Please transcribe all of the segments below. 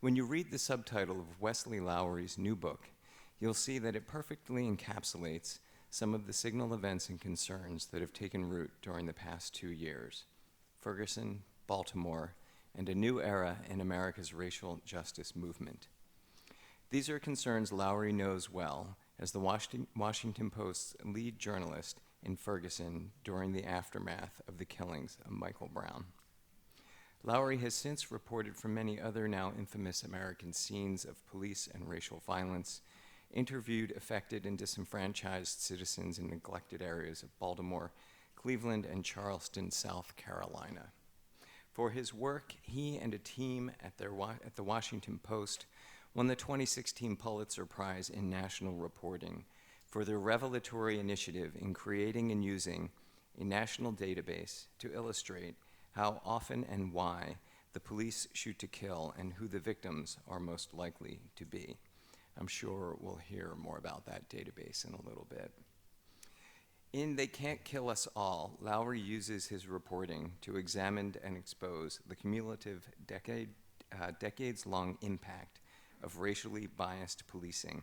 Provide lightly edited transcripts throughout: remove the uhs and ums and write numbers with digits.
When you read the subtitle of Wesley Lowery's new book, you'll see that it perfectly encapsulates some of the signal events and concerns that have taken root during the past 2 years: Ferguson, Baltimore, and a new era in America's racial justice movement. These are concerns Lowery knows well as the Washington Post's lead journalist in Ferguson during the aftermath of the killings of Michael Brown. Lowery has since reported from many other now infamous American scenes of police and racial violence, interviewed affected and disenfranchised citizens in neglected areas of Baltimore, Cleveland, and Charleston, South Carolina. For his work, he and a team at the Washington Post won the 2016 Pulitzer Prize in National Reporting for their revelatory initiative in creating and using a national database to illustrate how often and why the police shoot to kill and who the victims are most likely to be. I'm sure we'll hear more about that database in a little bit. In They Can't Kill Us All, Lowery uses his reporting to examine and expose the cumulative decades-long impact of racially biased policing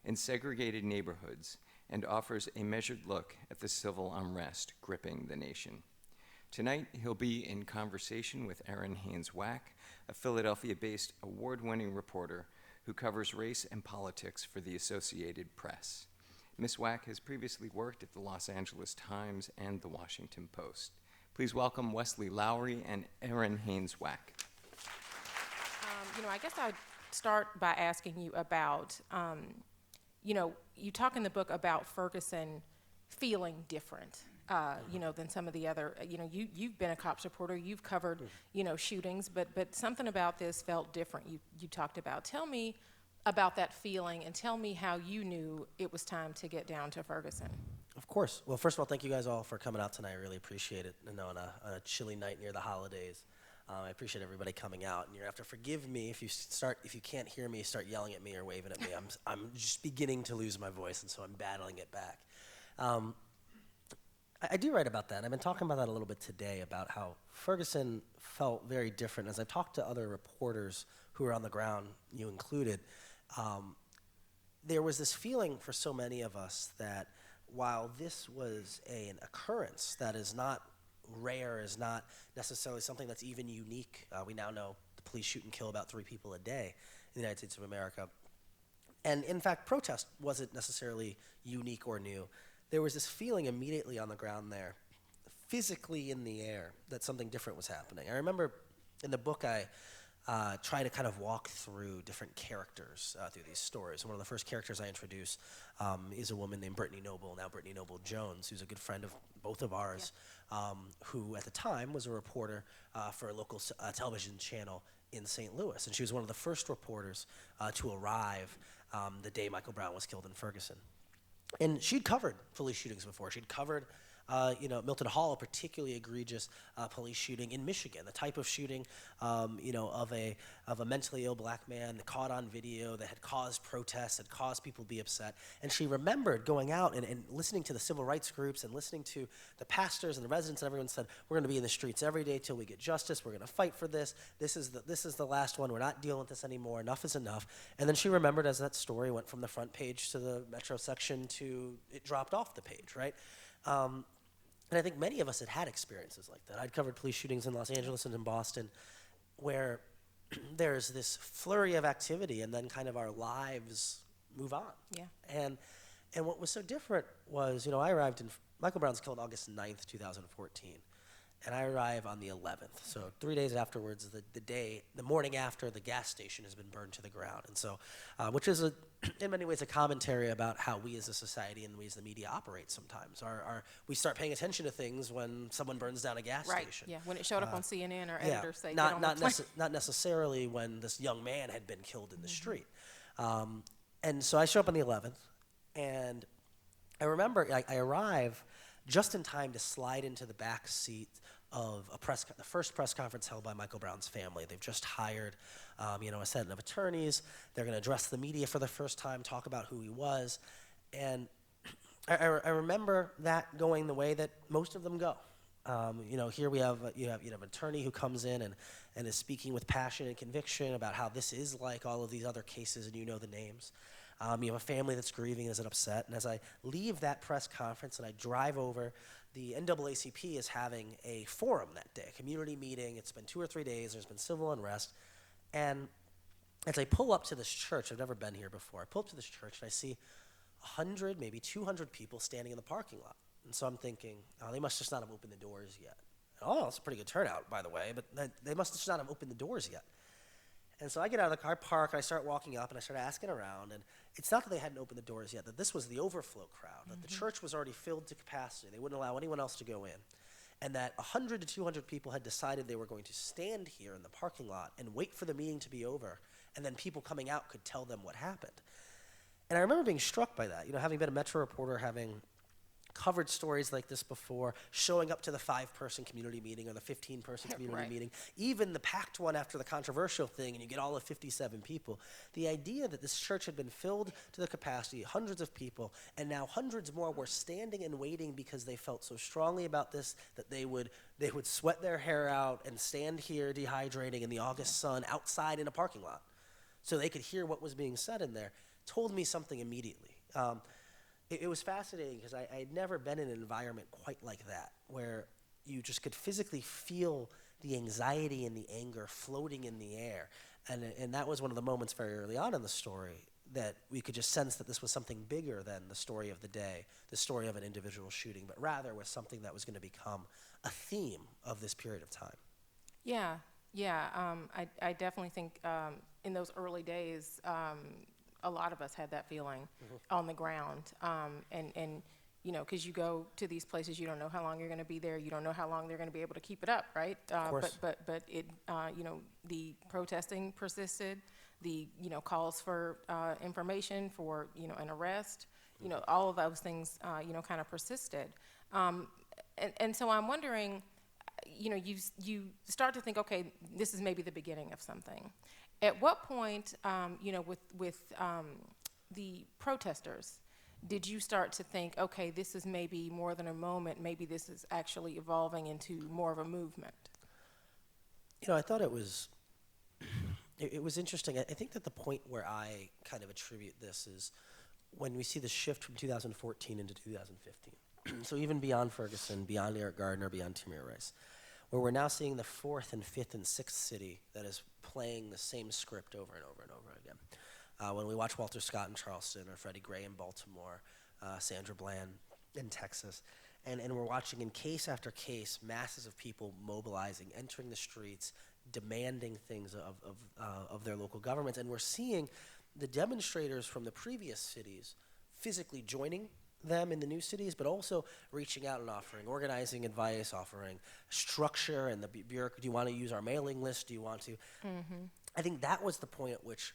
in segregated neighborhoods and offers a measured look at the civil unrest gripping the nation. Tonight, he'll be in conversation with Errin Haines Whack, a Philadelphia-based award-winning reporter who covers race and politics for the Associated Press. Ms. Whack has previously worked at the Los Angeles Times and the Washington Post. Please welcome Wesley Lowery and Errin Haines Whack. I guess I'd start by asking you about, you talk in the book about Ferguson feeling different, than some of the other, you've been a cops reporter, you've covered, shootings, but something about this felt different, you talked about. Tell me about that feeling and tell me how you knew it was time to get down to Ferguson. Of course. Well, first of all, thank you guys all for coming out tonight. I really appreciate it. On a chilly night near the holidays. I appreciate everybody coming out, and you're gonna have to forgive me if you can't hear me, start yelling at me or waving at me. I'm just beginning to lose my voice, and so I'm battling it back. I do write about that, and I've been talking about that a little bit today, about how Ferguson felt very different. As I've talked to other reporters who are on the ground, you included, there was this feeling for so many of us that while this was an occurrence that is not rare, is not necessarily something that's even unique. We now know the police shoot and kill about 3 people a day in the United States of America. And in fact, protest wasn't necessarily unique or new. There was this feeling immediately on the ground there, physically in the air, that something different was happening. I remember in the book I try to kind of walk through different characters through these stories. One of the first characters I introduce is a woman named Brittany Noble, now Brittany Noble Jones, who's a good friend of both of ours, who at the time was a reporter for a local television channel in St. Louis. And she was one of the first reporters to arrive the day Michael Brown was killed in Ferguson. And she'd covered police shootings before. She'd covered Milton Hall, a particularly egregious police shooting in Michigan, the type of shooting, of a mentally ill black man that caught on video that had caused protests, had caused people to be upset. And she remembered going out and listening to the civil rights groups and listening to the pastors and the residents, and everyone said, we're going to be in the streets every day till we get justice. We're going to fight for this. This is the last one. We're not dealing with this anymore. Enough is enough. And then she remembered as that story went from the front page to the Metro section to it dropped off the page, right? And I think many of us had experiences like that. I'd covered police shootings in Los Angeles and in Boston where there's this flurry of activity and then kind of our lives move on. Yeah. And what was so different was, I arrived Michael Brown's killed August 9th, 2014. And I arrive on the 11th. So 3 days afterwards, the morning after, the gas station has been burned to the ground. And so, which is in many ways a commentary about how we as a society and we as the media operate sometimes. We start paying attention to things when someone burns down a gas station. Yeah, when it showed up on CNN or editors say, not necessarily when this young man had been killed in the street. And so I show up on the 11th, and I remember I arrive just in time to slide into the back seat of the first press conference held by Michael Brown's family. They've just hired, a set of attorneys. They're going to address the media for the first time, talk about who he was, and I remember that going the way that most of them go. Here you have an attorney who comes in and is speaking with passion and conviction about how this is like all of these other cases, and you know the names. You have a family that's grieving and is upset. And as I leave that press conference and I drive over, the NAACP is having a forum that day, a community meeting. It's been 2 or 3 days. There's been civil unrest. And as I pull up to this church, I've never been here before. I pull up to this church and I see 100, maybe 200 people standing in the parking lot. And so I'm thinking, oh, they must just not have opened the doors yet. Oh, it's a pretty good turnout, by the way, but they must just not have opened the doors yet. And so I get out of the car, park, and I start walking up, and I start asking around. And it's not that they hadn't opened the doors yet, that this was the overflow crowd, that the church was already filled to capacity. They wouldn't allow anyone else to go in. And that 100 to 200 people had decided they were going to stand here in the parking lot and wait for the meeting to be over, and then people coming out could tell them what happened. And I remember being struck by that, having been a Metro reporter, having covered stories like this before, showing up to the 5-person community meeting or the 15-person community Right. meeting, even the packed one after the controversial thing, and you get all of 57 people. The idea that this church had been filled to the capacity, hundreds of people, and now hundreds more were standing and waiting because they felt so strongly about this that they would sweat their hair out and stand here dehydrating in the August sun outside in a parking lot so they could hear what was being said in there, told me something immediately. It was fascinating because I had never been in an environment quite like that, where you just could physically feel the anxiety and the anger floating in the air. And that was one of the moments very early on in the story that we could just sense that this was something bigger than the story of the day, the story of an individual shooting, but rather was something that was going to become a theme of this period of time. Yeah. I definitely think in those early days, a lot of us had that feeling on the ground. And because you go to these places, you don't know how long you're going to be there. You don't know how long they're going to be able to keep it up, right? Of course. But it, the protesting persisted. The, calls for information for, an arrest. All of those things, kind of persisted. And so I'm wondering, you start to think, okay, this is maybe the beginning of something. At what point, with the protesters, did you start to think, okay, this is maybe more than a moment, maybe this is actually evolving into more of a movement? I thought it was interesting. I think that the point where I kind of attribute this is when we see the shift from 2014 into 2015. So even beyond Ferguson, beyond Eric Gardner, beyond Tamir Rice, where we're now seeing the 4th and 5th and 6th city that is playing the same script over and over and over again. When we watch Walter Scott in Charleston or Freddie Gray in Baltimore, Sandra Bland in Texas, and we're watching in case after case masses of people mobilizing, entering the streets, demanding things of their local governments, and we're seeing the demonstrators from the previous cities physically joining them in the new cities, but also reaching out and offering organizing advice, offering structure and the bureaucracy. Do you want to use our mailing list? Do you want to? I think that was the point at which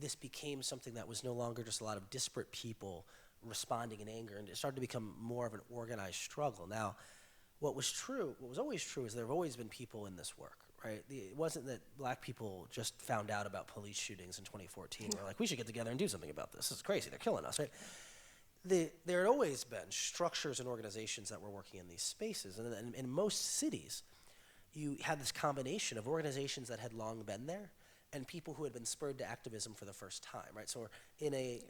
this became something that was no longer just a lot of disparate people responding in anger, and it started to become more of an organized struggle. Now, what was always true is there have always been people in this work, right? It wasn't that black people just found out about police shootings in 2014. We're like, we should get together and do something about this. This is crazy. They're killing us, right? There had always been structures and organizations that were working in these spaces. And in most cities, you had this combination of organizations that had long been there and people who had been spurred to activism for the first time, right? So in a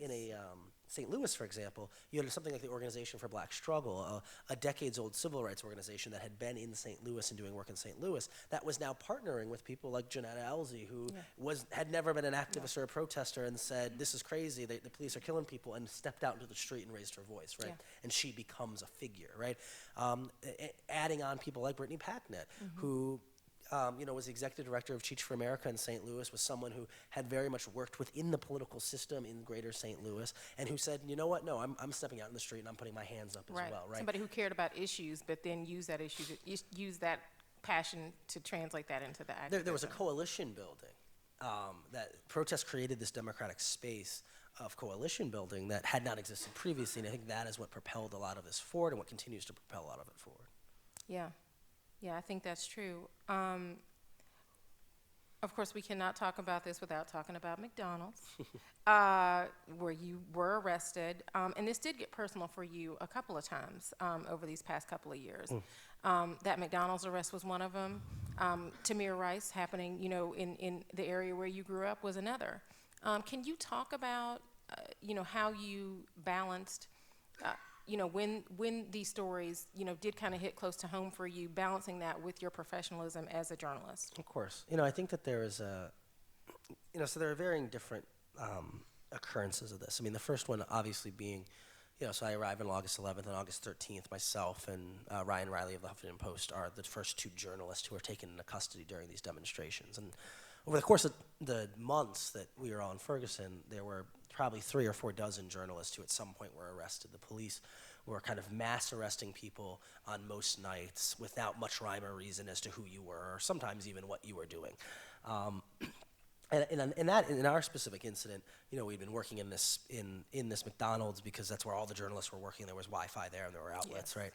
St. Louis, for example, you had something like the Organization for Black Struggle, a decades-old civil rights organization that had been in St. Louis and doing work in St. Louis that was now partnering with people like Janetta Elzie, who had never been an activist or a protester and said, this is crazy, the police are killing people, and stepped out into the street and raised her voice, right? Yeah. And she becomes a figure, right? Adding on people like Brittany Packnett, who was the executive director of Teach for America in St. Louis, was someone who had very much worked within the political system in greater St. Louis, and who said, you know what, no, I'm stepping out in the street and I'm putting my hands up as well, right? Somebody who cared about issues, but then use that passion to translate that into the activism. There was a coalition building. That protest created this democratic space of coalition building that had not existed previously, and I think that is what propelled a lot of this forward and what continues to propel a lot of it forward. Yeah, I think that's true. Of course, we cannot talk about this without talking about McDonald's, where you were arrested. And this did get personal for you a couple of times over these past couple of years. That McDonald's arrest was one of them. Tamir Rice happening, in the area where you grew up was another. Can you talk about, how you balanced, when these stories, did kind of hit close to home for you, balancing that with your professionalism as a journalist? Of course. I think that there is so there are varying different occurrences of this. I mean, the first one obviously being, so I arrived on August 11th and August 13th. Myself and Ryan Riley of the Huffington Post are the first two journalists who were taken into custody during these demonstrations. And over the course of the months that we were all in Ferguson, there were probably 3 or 4 dozen journalists who at some point were arrested. The police were kind of mass arresting people on most nights without much rhyme or reason as to who you were, or sometimes even what you were doing. And in our specific incident, we'd been working in this McDonald's because that's where all the journalists were working. There was Wi-Fi there and there were outlets, right?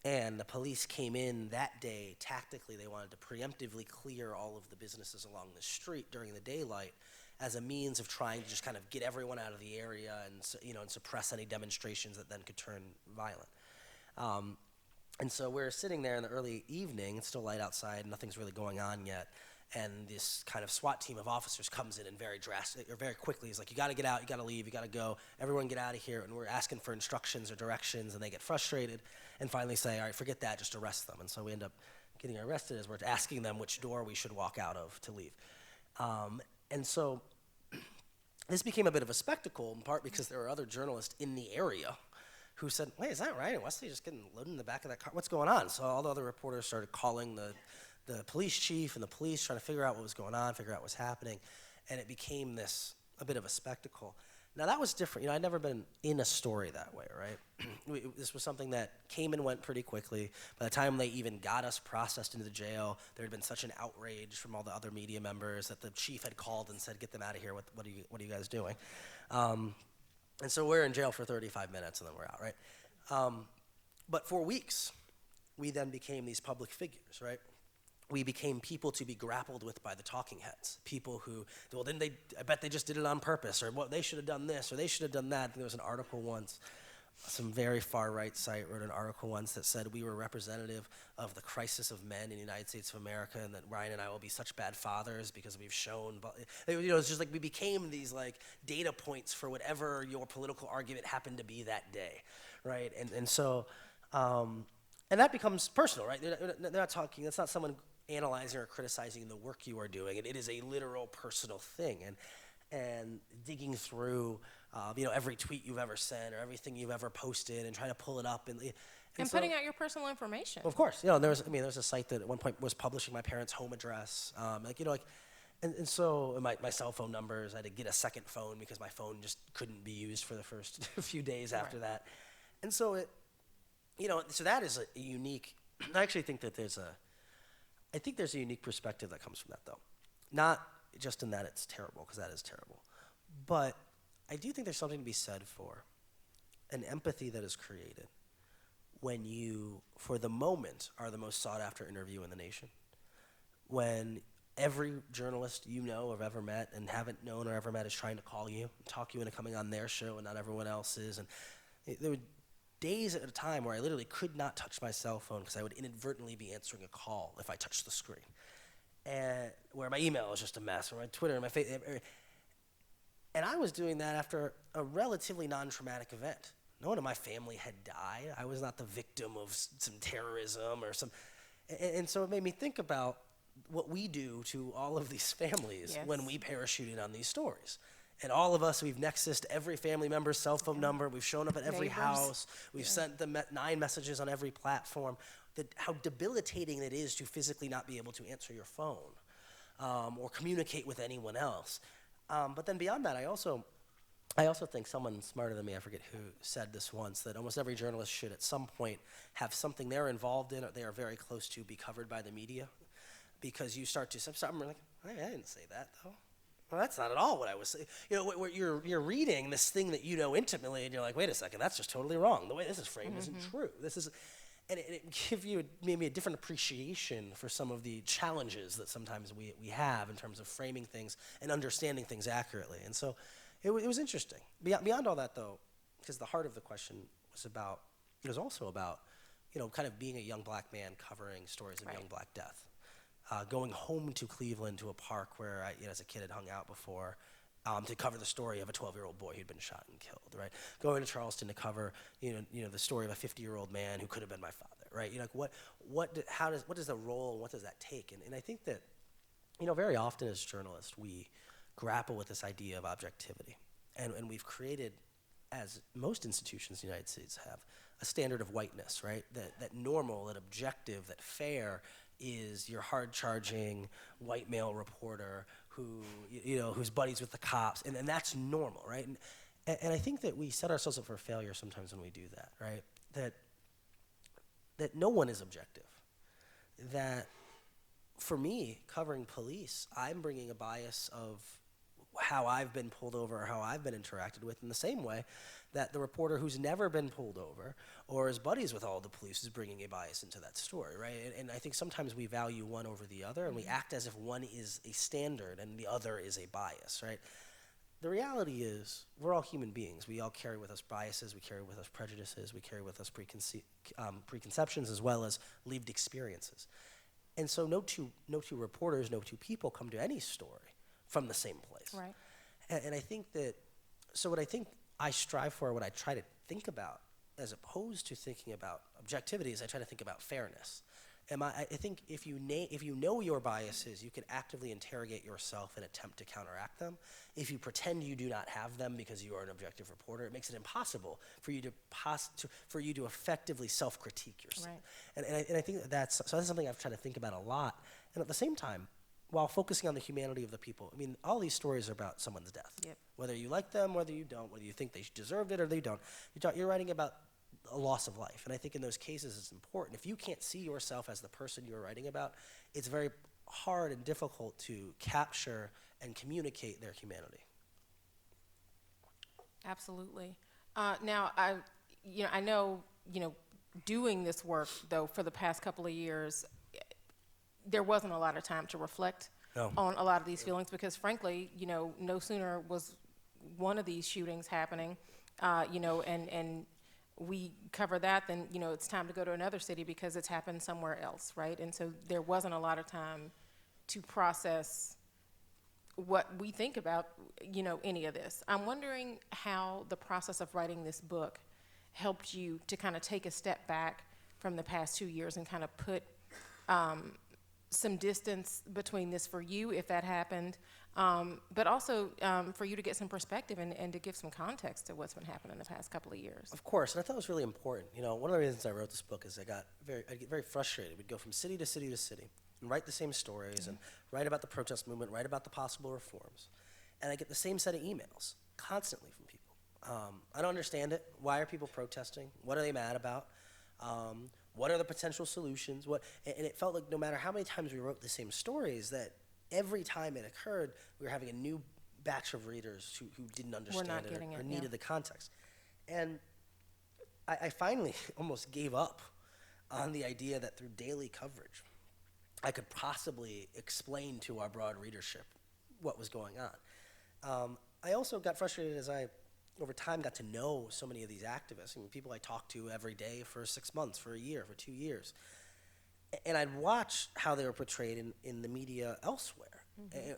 And the police came in that day. Tactically, they wanted to preemptively clear all of the businesses along the street during the daylight as a means of trying to just kind of get everyone out of the area and suppress any demonstrations that then could turn violent. And so we're sitting there in the early evening. It's still light outside. Nothing's really going on yet. And this kind of SWAT team of officers comes in and very quickly is like, you got to get out, you got to leave, you got to go, everyone get out of here. And we're asking for instructions or directions, and they get frustrated and finally say, all right, forget that, just arrest them. And so we end up getting arrested as we're asking them which door we should walk out of to leave. And so this became a bit of a spectacle, in part because there were other journalists in the area who said, wait, is that right? And Wesley just getting loaded in the back of that car? What's going on? So all the other reporters started calling the police chief and the police, trying to figure out what was going on, figure out what was happening, and it became a bit of a spectacle. Now that was different. I'd never been in a story that way, right? This was something that came and went pretty quickly. By the time they even got us processed into the jail, there had been such an outrage from all the other media members that the chief had called and said, get them out of here, what are you guys doing? And so we're in jail for 35 minutes and then we're out, right? But for weeks, we then became these public figures, right? We became people to be grappled with by the talking heads. People who, I bet they just did it on purpose, or they should have done this, or they should have done that. There was an article once, some very far-right site wrote an article once that said we were representative of the crisis of men in the United States of America, and that Ryan and I will be such bad fathers because we've shown, it's just like we became these like data points for whatever your political argument happened to be that day, right? And so that becomes personal, right? They're not talking, that's not someone analyzing or criticizing the work you are doing, and it is a literal personal thing, and digging through every tweet you've ever sent or everything you've ever posted and trying to pull it up and so, putting out your personal information. Of course, there was a site that at one point was publishing my parents' home address, and so my cell phone numbers. I had to get a second phone because my phone just couldn't be used for the first few days after that, and so so that is a unique. I actually think that there's a unique perspective that comes from that, though. Not just in that it's terrible, because that is terrible. But I do think there's something to be said for an empathy that is created when you, for the moment, are the most sought-after interview in the nation. When every journalist you know or have ever met and haven't known or ever met is trying to call you and talk you into coming on their show and not everyone else's. And there were days at a time where I literally could not touch my cell phone because I would inadvertently be answering a call if I touched the screen. And where my email was just a mess, or my Twitter and my Facebook. And I was doing that after a relatively non-traumatic event. No one in my family had died. I was not the victim of some terrorism or some. And so it made me think about what we do to all of these families when we parachute in on these stories. And all of us, we've nexused every family member's cell phone number. We've shown up at every house. We've sent them 9 messages on every platform. How debilitating it is to physically not be able to answer your phone or communicate with anyone else. But then beyond that, I also think someone smarter than me, I forget who said this once, that almost every journalist should at some point have something they're involved in or they are very close to be covered by the media. Because you start to, some are like, hey, I didn't say that though. Well, that's not at all what I was saying. You're reading this thing that you know intimately, and you're like, wait a second, that's just totally wrong. The way this is framed isn't true. And it gives you maybe a different appreciation for some of the challenges that sometimes we have in terms of framing things and understanding things accurately. And so it was interesting. Beyond all that, though, because the heart of the question was also about kind of being a young black man covering stories of Right. young black death. Going home to Cleveland to a park where I, as a kid, had hung out before, to cover the story of a 12-year-old boy who'd been shot and killed, right? Going to Charleston to cover, the story of a 50-year-old man who could have been my father, right? What does the role and what does that take? And I think that, very often as journalists, we grapple with this idea of objectivity. And we've created, as most institutions in the United States have, a standard of whiteness, right? That normal, that objective, that fair is your hard-charging white male reporter who, who's buddies with the cops, and that's normal, right? And I think that we set ourselves up for failure sometimes when we do that, right? That no one is objective. That for me, covering police, I'm bringing a bias of how I've been pulled over or how I've been interacted with in the same way that the reporter who's never been pulled over or is buddies with all the police is bringing a bias into that story, right? And I think sometimes we value one over the other, and we act as if one is a standard and the other is a bias, right? The reality is we're all human beings. We all carry with us biases, we carry with us prejudices, we carry with us preconceptions as well as lived experiences. And so no two reporters, no two people come to any story from the same place. Right. And I think that, so what I think I strive for, what I try to think about, as opposed to thinking about objectivity, is I try to think about fairness. I think if you know your biases, you can actively interrogate yourself and attempt to counteract them. If you pretend you do not have them because you are an objective reporter, it makes it impossible for you to effectively self-critique yourself. Right. And I think that's something I've tried to think about a lot. And at the same time, while focusing on the humanity of the people, I mean, all these stories are about someone's death. Yep. Whether you like them, whether you don't, whether you think they deserved it or they don't, you're writing about a loss of life. And I think in those cases it's important. If you can't see yourself as the person you're writing about, it's very hard and difficult to capture and communicate their humanity. Absolutely. Now, I know, doing this work, though, for the past couple of years, there wasn't a lot of time to reflect on a lot of these feelings because, frankly, no sooner was one of these shootings happening, and we cover that, then, it's time to go to another city because it's happened somewhere else, right? And so there wasn't a lot of time to process what we think about, any of this. I'm wondering how the process of writing this book helped you to kind of take a step back from the past 2 years and kind of put some distance between this for you, if that happened, but also for you to get some perspective and to give some context to what's been happening in the past couple of years. Of course, and I thought it was really important. One of the reasons I wrote this book is I'd get very frustrated. We'd go from city to city to city and write the same stories and write about the protest movement, write about the possible reforms. And I get the same set of emails constantly from people. I don't understand it. Why are people protesting? What are they mad about? What are the potential solutions? And it felt like no matter how many times we wrote the same stories, that every time it occurred, we were having a new batch of readers who didn't understand it or needed the context. And I finally almost gave up on the idea that through daily coverage, I could possibly explain to our broad readership what was going on. I also got frustrated as I, over time, got to know so many of these activists. I mean, people I talked to every day for 6 months, for a year, for 2 years. And I'd watch how they were portrayed in the media elsewhere,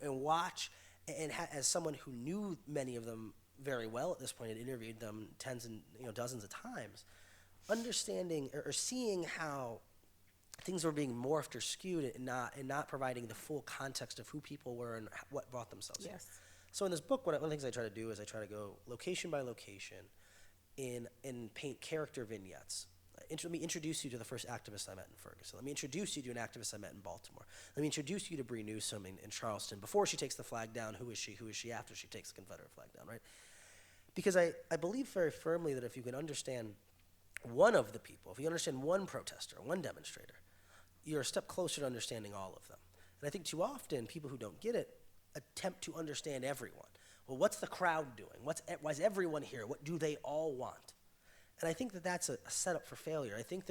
and watch, as someone who knew many of them very well at this point, had interviewed them tens and dozens of times, understanding or seeing how things were being morphed or skewed and not providing the full context of who people were and what brought themselves here. So in this book, one of the things I try to do is I try to go location by location and paint character vignettes. Let me introduce you to the first activist I met in Ferguson. Let me introduce you to an activist I met in Baltimore. Let me introduce you to Bree Newsome in Charleston. Before she takes the flag down, who is she? Who is she after she takes the Confederate flag down, right? Because I believe very firmly that if you can understand one of the people, if you understand one protester, one demonstrator, you're a step closer to understanding all of them. And I think too often people who don't get it attempt to understand everyone. Well, what's the crowd doing? Why is everyone here? What do they all want? And I think that that's a setup for failure. I think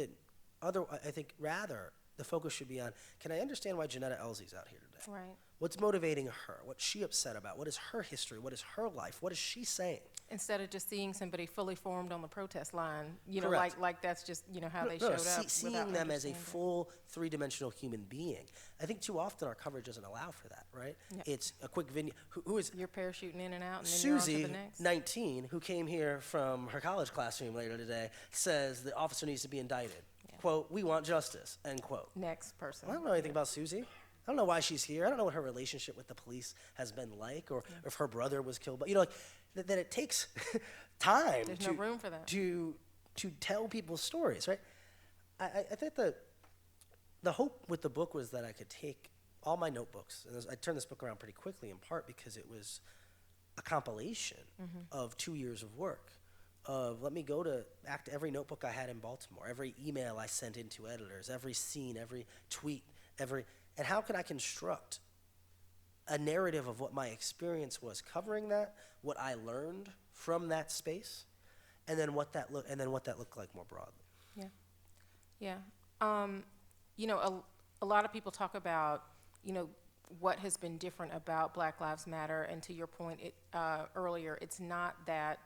rather the focus should be on, can I understand why Janetta Elsie's out here today? Right. What's motivating her? What's she upset about? What is her history? What is her life? What is she saying? Instead of just seeing somebody fully formed on the protest line, you know, Correct. like that's just, you know, how they No, showed up. seeing without them as a understanding. full three-dimensional human being. I think too often our coverage doesn't allow for that, right? Yeah. It's a quick video. Who is You're parachuting in and out, and then you're on to Susie, the next. 19, who came here from her college classroom later today, says the officer needs to be indicted. Yeah. Quote, we want justice, end quote. Next person. I don't know anything about Susie. I don't know why she's here. I don't know what her relationship with the police has been like, or if her brother was killed. But, you know, like, that it takes time There's to, no room for that. to tell people's stories, right? I think the hope with the book was that I could take all my notebooks, and I turned this book around pretty quickly, in part because it was a compilation of 2 years of work. Let me go to every notebook I had in Baltimore, every email I sent into editors, every scene, every tweet, and how can I construct a narrative of what my experience was covering that, what I learned from that space, and then what that looked like more broadly. Yeah. You know, a lot of people talk about, you know, what has been different about Black Lives Matter, and to your point earlier, it's not that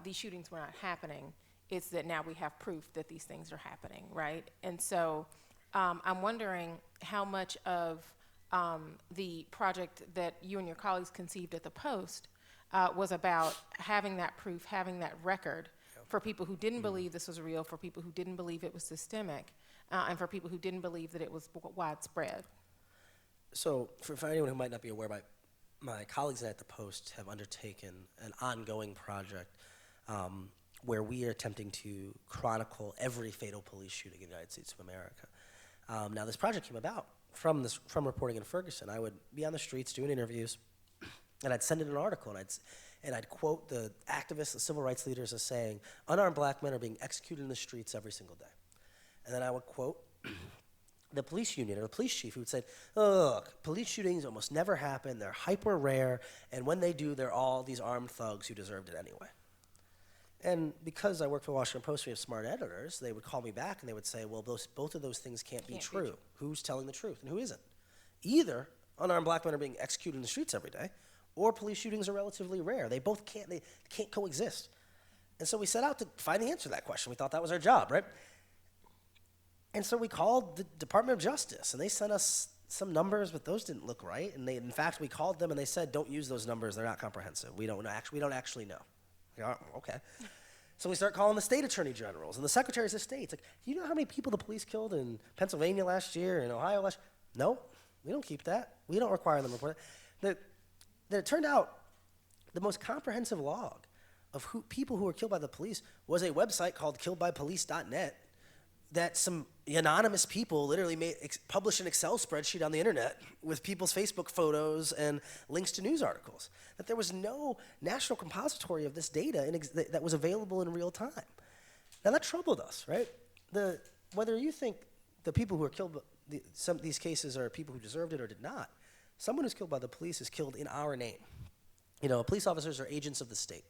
these shootings were not happening, it's that now we have proof that these things are happening, right? And so I'm wondering how much of the project that you and your colleagues conceived at the Post was about having that proof, having that record for people who didn't believe this was real, for people who didn't believe it was systemic, and for people who didn't believe that it was widespread. So for anyone who might not be aware, my colleagues and I at the Post have undertaken an ongoing project where we are attempting to chronicle every fatal police shooting in the United States of America. Now, this project came about from reporting in Ferguson. I would be on the streets doing interviews, and I'd send in an article, and I'd quote the activists, the civil rights leaders as saying, unarmed black men are being executed in the streets every single day. And then I would quote the police union or the police chief who would say, look, police shootings almost never happen, they're hyper rare, and when they do, they're all these armed thugs who deserved it anyway. And because I work for the Washington Post, we have smart editors, they would call me back and they would say, well, both of those things can't be true. Who's telling the truth and who isn't? Either unarmed black men are being executed in the streets every day, or police shootings are relatively rare. They can't coexist. And so we set out to find the answer to that question. We thought that was our job, right? And so we called the Department of Justice, and they sent us some numbers, but those didn't look right. And in fact, we called them and they said, don't use those numbers, they're not comprehensive. We don't actually know. Like, oh, okay. So we start calling the state attorney generals and the secretaries of state. It's like, do you know how many people the police killed in Pennsylvania last year, in Ohio last year? No, we don't keep that. We don't require them to report that. It turned out the most comprehensive log of people who were killed by the police was a website called killedbypolice.net that some anonymous people literally published an Excel spreadsheet on the internet with people's Facebook photos and links to news articles. That there was no national compository of this data that was available in real time. Now that troubled us, right? Whether you think the people who were killed, some of these cases are people who deserved it or did not, someone who's killed by the police is killed in our name. You know, police officers are agents of the state.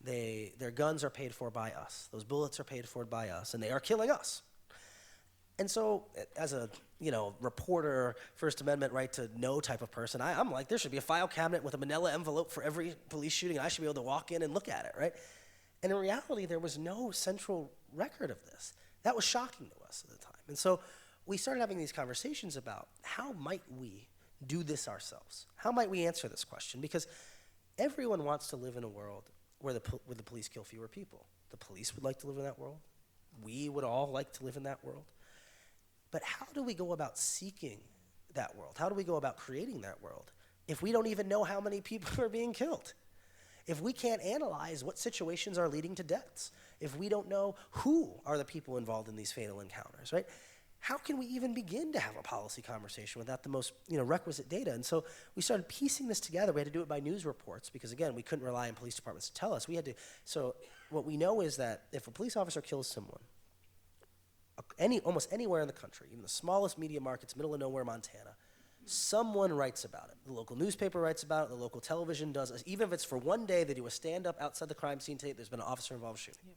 Their guns are paid for by us. Those bullets are paid for by us, and they are killing us. And so, as a reporter, First Amendment right to know type of person, I'm like, there should be a file cabinet with a manila envelope for every police shooting. I should be able to walk in and look at it, right? And in reality, there was no central record of this. That was shocking to us at the time. And so, we started having these conversations about how might we do this ourselves? How might we answer this question? Because everyone wants to live in a world where the police kill fewer people. The police would like to live in that world. We would all like to live in that world. But how do we go about seeking that world? How do we go about creating that world if we don't even know how many people are being killed? If we can't analyze what situations are leading to deaths? If we don't know who are the people involved in these fatal encounters, right? How can we even begin to have a policy conversation without the most requisite data? And so we started piecing this together. We had to do it by news reports because, again, we couldn't rely on police departments to tell us. So what we know is that if a police officer kills someone, almost anywhere in the country, even the smallest media markets, middle of nowhere, Montana, someone writes about it. The local newspaper writes about it. The local television does. Even if it's for one day, they do a stand-up outside the crime scene tape. There's been an officer-involved shooting. Yep.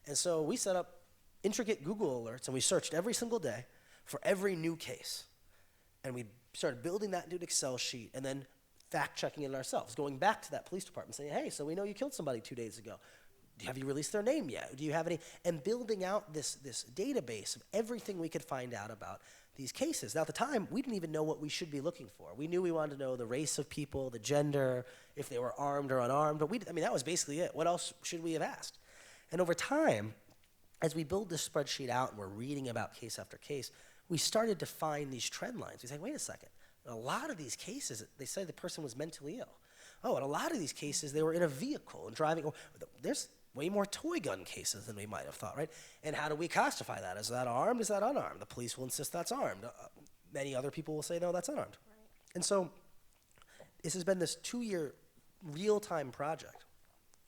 And so we set up intricate Google alerts, and we searched every single day for every new case. And we started building that into an Excel sheet and then fact-checking it ourselves, going back to that police department saying, hey, so we know you killed somebody 2 days ago. Have you released their name yet? Do you have any? And building out this database of everything we could find out about these cases. Now, at the time, we didn't even know what we should be looking for. We knew we wanted to know the race of people, the gender, if they were armed or unarmed, but that was basically it. What else should we have asked? And over time, as we build this spreadsheet out and we're reading about case after case, we started to find these trend lines. We say, wait a second. In a lot of these cases, they say the person was mentally ill. Oh, in a lot of these cases, they were in a vehicle and driving. There's way more toy gun cases than we might have thought, right? And how do we classify that? Is that armed? Is that unarmed? The police will insist that's armed. Many other people will say, no, that's unarmed. Right. And so this has been this 2-year real-time project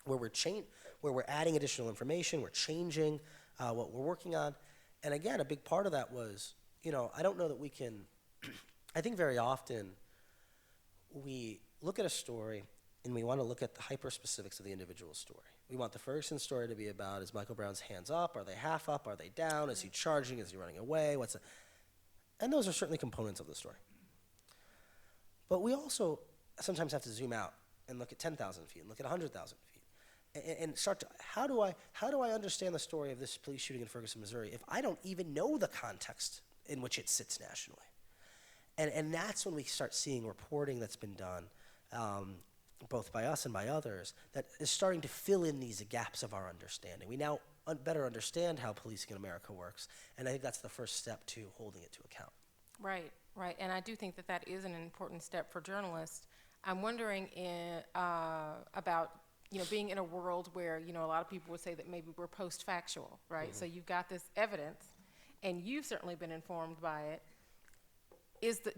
where we're adding additional information, we're changing what we're working on. And again, a big part of that was, I don't know that we can, I think very often we look at a story and we want to look at the hyper-specifics of the individual story. We want the Ferguson story to be about, is Michael Brown's hands up? Are they half up? Are they down? Is he charging? Is he running away? And those are certainly components of the story. But we also sometimes have to zoom out and look at 10,000 feet and look at 100,000 feet and start to, how do I understand the story of this police shooting in Ferguson, Missouri, if I don't even know the context in which it sits nationally? And that's when we start seeing reporting that's been done, both by us and by others, that is starting to fill in these gaps of our understanding. We now better understand how policing in America works, and I think that's the first step to holding it to account. Right, right, and I do think that is an important step for journalists. I'm wondering about being in a world where a lot of people would say that maybe we're post-factual, right? Mm-hmm. So you've got this evidence, and you've certainly been informed by it.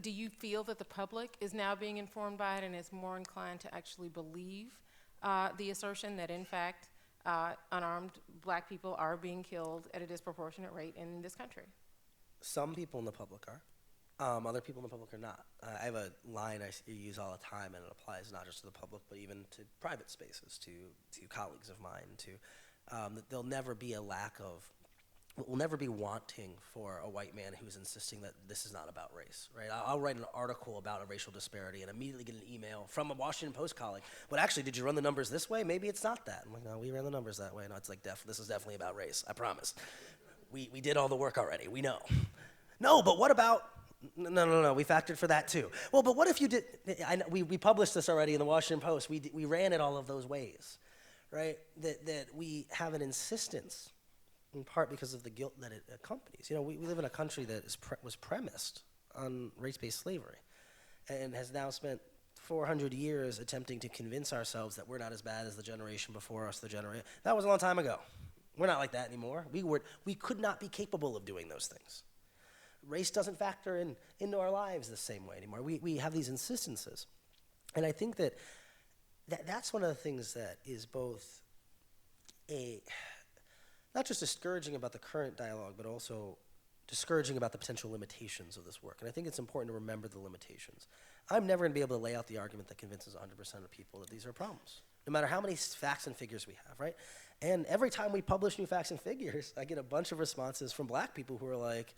Do you feel that the public is now being informed by it and is more inclined to actually believe the assertion that, in fact, unarmed black people are being killed at a disproportionate rate in this country? Some people in the public are. Other people in the public are not. I have a line I use all the time, and it applies not just to the public, but even to private spaces, to colleagues of mine, that there'll never be a lack of, we'll never be wanting for a white man who's insisting that this is not about race, right? I'll write an article about a racial disparity and immediately get an email from a Washington Post colleague. But actually, did you run the numbers this way? Maybe it's not that. I'm like, no, we ran the numbers that way. No, it's like, this is definitely about race, I promise. We did all the work already, we know. No, but what about, no, we factored for that too. Well, but what if you did, we published this already in the Washington Post. We ran it all of those ways, right? That we have an insistence, in part because of the guilt that it accompanies. We live in a country that was premised on race-based slavery and has now spent 400 years attempting to convince ourselves that we're not as bad as the generation before us, That was a long time ago. We're not like that anymore. We could not be capable of doing those things. Race doesn't factor into our lives the same way anymore. We have these insistences. And I think that's one of the things that is both not just discouraging about the current dialogue, but also discouraging about the potential limitations of this work. And I think it's important to remember the limitations. I'm never going to be able to lay out the argument that convinces 100% of people that these are problems, no matter how many facts and figures we have, right? And every time we publish new facts and figures, I get a bunch of responses from black people who are like,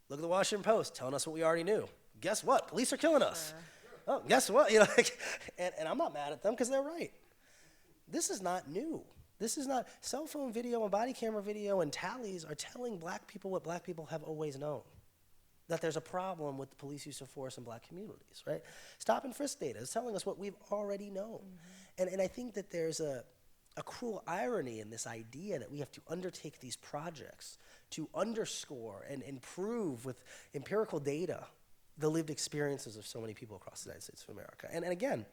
look at the Washington Post, telling us what we already knew. Guess what? Police are killing us. Oh, guess what? And I'm not mad at them because they're right. This is not new. This is not, cell phone video and body camera video and tallies are telling black people what black people have always known, that there's a problem with the police use of force in black communities, right? Stop and frisk data is telling us what we've already known. Mm-hmm. And I think that there's a cruel irony in this idea that we have to undertake these projects to underscore and improve with empirical data the lived experiences of so many people across the United States of America. And again,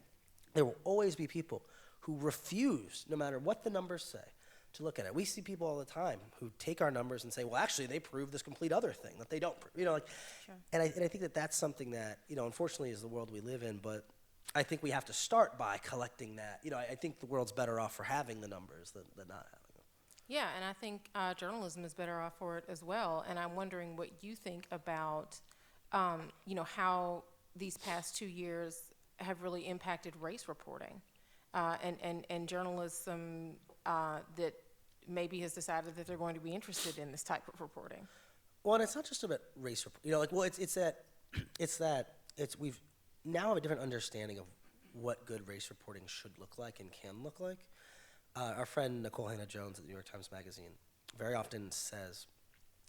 there will always be people who refuse, no matter what the numbers say, to look at it. We see people all the time who take our numbers and say, well, actually, they prove this complete other thing that they don't prove. Sure. And I think that that's something that, unfortunately is the world we live in, but I think we have to start by collecting that. I think the world's better off for having the numbers than not having them. Yeah, and I think journalism is better off for it as well. And I'm wondering what you think about, how these past 2 years have really impacted race reporting. And journalism that maybe has decided that they're going to be interested in this type of reporting. Well, and it's not just about race, we've now have a different understanding of what good race reporting should look like and can look like. Our friend Nicole Hannah-Jones at the New York Times Magazine very often says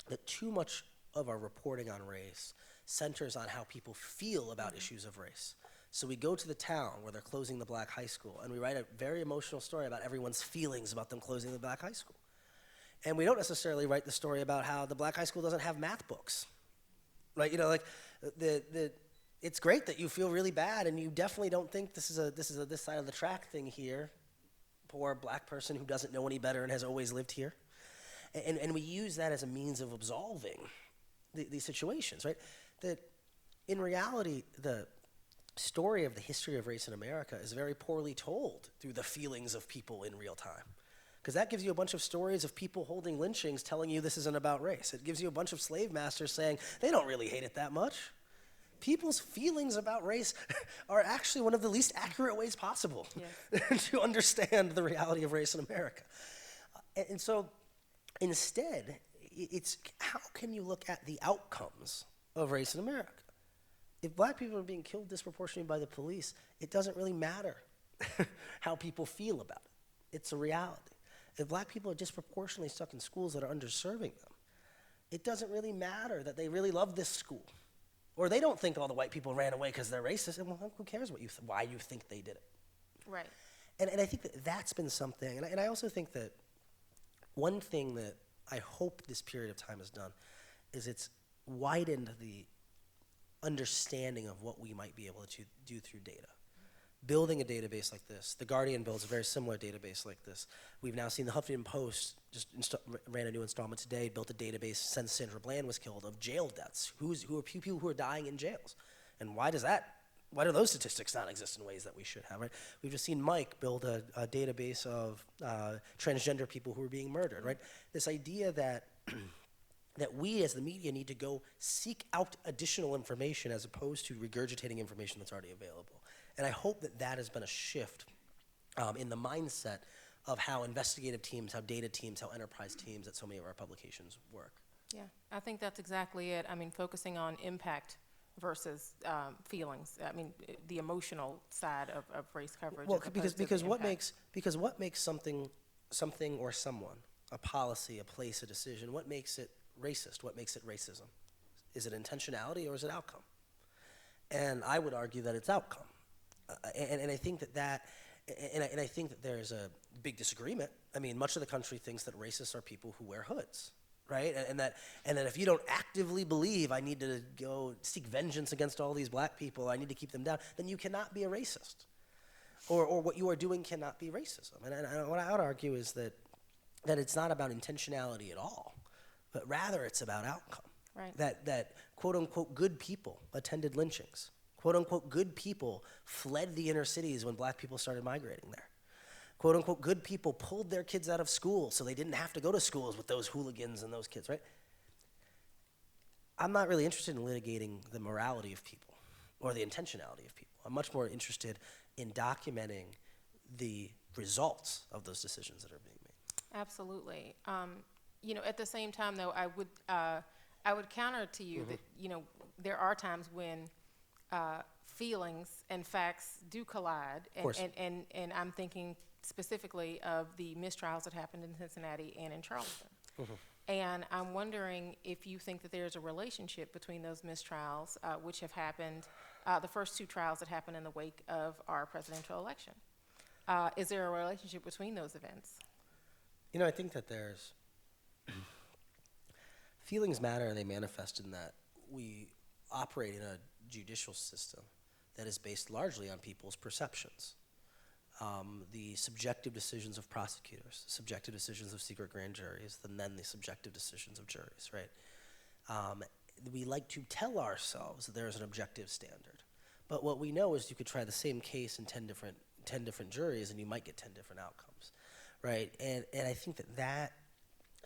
that too much of our reporting on race centers on how people feel about issues of race. So we go to the town where they're closing the black high school, and we write a very emotional story about everyone's feelings about them closing the black high school. And we don't necessarily write the story about how the black high school doesn't have math books, right? It's great that you feel really bad, and you definitely don't think this is a this side of the track thing here. Poor black person who doesn't know any better and has always lived here. And we use that as a means of absolving these situations, right? That in reality, the story of the history of race in America is very poorly told through the feelings of people in real time. Because that gives you a bunch of stories of people holding lynchings telling you this isn't about race. It gives you a bunch of slave masters saying they don't really hate it that much. People's feelings about race are actually one of the least accurate ways possible to understand the reality of race in America. And so instead, it's how can you look at the outcomes of race in America? If black people are being killed disproportionately by the police, it doesn't really matter how people feel about it. It's a reality. If black people are disproportionately stuck in schools that are underserving them, it doesn't really matter that they really love this school. Or they don't think all the white people ran away because they're racist. And well, who cares why you think they did it? Right. And I think that that's been something. And I also think that one thing that I hope this period of time has done is it's widened the understanding of what we might be able to do through data. Building a database like this, The Guardian builds a very similar database like this. We've now seen the Huffington Post just ran a new installment today, built a database since Sandra Bland was killed of jail deaths. Who are people who are dying in jails? And why do those statistics not exist in ways that we should have, right? We've just seen Mike build a database of transgender people who are being murdered, right? This idea that that we as the media need to go seek out additional information as opposed to regurgitating information that's already available. And I hope that that has been a shift in the mindset of how investigative teams, how data teams, how enterprise teams at so many of our publications work. Yeah, I think that's exactly it. I mean, focusing on impact versus feelings. I mean, the emotional side of race coverage. Well, because what makes something or someone, a policy, a place, a decision, what makes it racist? What makes it racism? Is it intentionality or is it outcome? And I would argue that it's outcome. And I think that I think that there's a big disagreement. I mean, much of the country thinks that racists are people who wear hoods, right? And that if you don't actively believe I need to go seek vengeance against all these black people, I need to keep them down, then you cannot be a racist, or what you are doing cannot be racism. And what I would argue is that it's not about intentionality at all, but rather it's about outcome. Right. That quote unquote good people attended lynchings. Quote unquote good people fled the inner cities when black people started migrating there. Quote unquote good people pulled their kids out of school so they didn't have to go to schools with those hooligans and those kids, right? I'm not really interested in litigating the morality of people or the intentionality of people. I'm much more interested in documenting the results of those decisions that are being made. Absolutely. At the same time, though, I would counter to you that, there are times when feelings and facts do collide, and I'm thinking specifically of the mistrials that happened in Cincinnati and in Charleston. And I'm wondering if you think that there's a relationship between those mistrials, which have happened, the first two trials that happened in the wake of our presidential election. Is there a relationship between those events? I think that there's feelings matter, and they manifest in that we operate in a judicial system that is based largely on people's perceptions. The subjective decisions of prosecutors, subjective decisions of secret grand juries, and then the subjective decisions of juries, right? We like to tell ourselves that there's an objective standard. But what we know is you could try the same case in 10 different juries and you might get 10 different outcomes, right? And I think that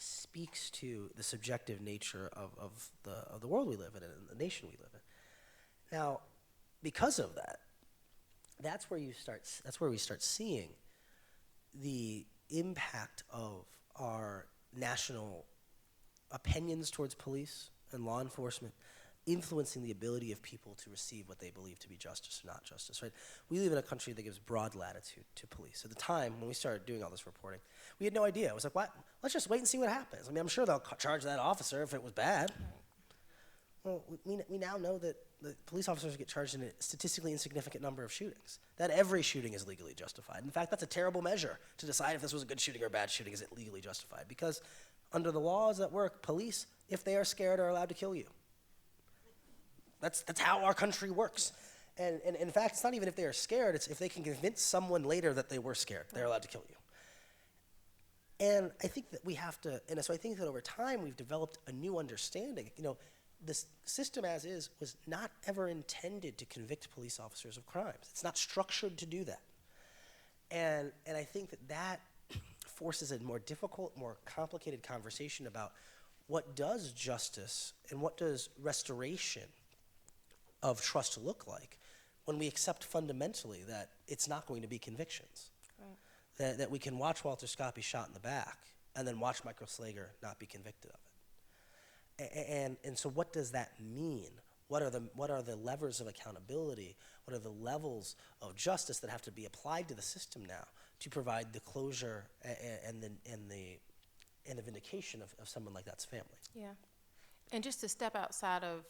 speaks to the subjective nature of the world we live in and the nation we live in. Now, because of that, that's where we start seeing the impact of our national opinions towards police and law enforcement influencing the ability of people to receive what they believe to be justice or not justice, right? We live in a country that gives broad latitude to police. At the time, when we started doing all this reporting, we had no idea. It was like, what? Let's just wait and see what happens. I mean, I'm sure they'll charge that officer if it was bad. Well, we now know that the police officers get charged in a statistically insignificant number of shootings, that every shooting is legally justified. In fact, that's a terrible measure to decide if this was a good shooting or a bad shooting. Is it legally justified? Because under the laws that work, police, if they are scared, are allowed to kill you. That's how our country works. And in fact, it's not even if they are scared, it's if they can convince someone later that they were scared, they're allowed to kill you. And I think that we have to, and so I think that over time we've developed a new understanding. You know, this system as is was not ever intended to convict police officers of crimes. It's not structured to do that. And I think that forces a more difficult, more complicated conversation about what does justice and what does restoration of trust look like when we accept fundamentally that it's not going to be convictions. Right. That we can watch Walter Scott be shot in the back and then watch Michael Slager not be convicted of it. And so what does that mean? What are the levers of accountability? What are the levels of justice that have to be applied to the system now to provide the closure and the vindication of someone like that's family? Yeah. And just to step outside of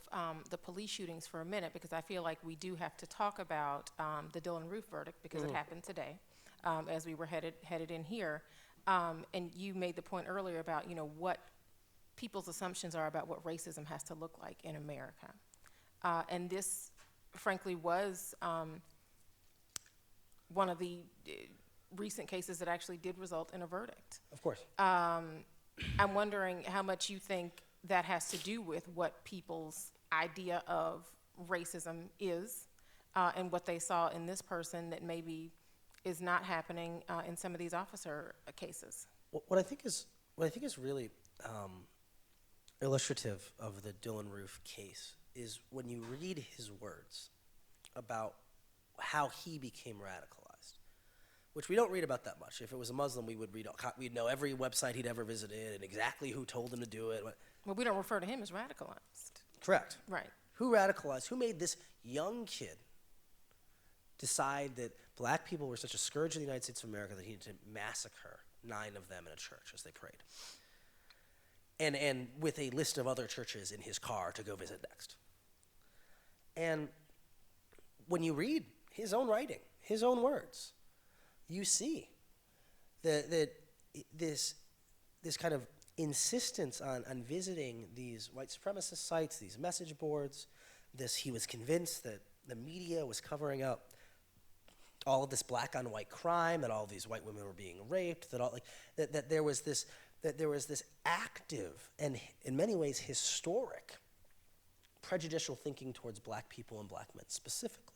the police shootings for a minute, because I feel like we do have to talk about the Dylan Roof verdict, because it happened today as we were headed in here. And you made the point earlier about, you know, what people's assumptions are about what racism has to look like in America. And this, frankly, was one of the recent cases that actually did result in a verdict. Of course. I'm wondering how much you think that has to do with what people's idea of racism is, and what they saw in this person that maybe is not happening in some of these officer cases. What I think is really illustrative of the Dylan Roof case is when you read his words about how he became radicalized, which we don't read about that much. If it was a Muslim, we'd know every website he'd ever visited and exactly who told him to do it. Well, we don't refer to him as radicalized. Correct. Right. Who radicalized? Who made this young kid decide that black people were such a scourge in the United States of America that he needed to massacre 9 of them in a church as they prayed? And with a list of other churches in his car to go visit next. And when you read his own writing, his own words, you see that this kind of insistence on visiting these white supremacist sites, these message boards, he was convinced that the media was covering up all of this black on white crime, that all of these white women were being raped, that there was this active and in many ways historic prejudicial thinking towards black people and black men specifically.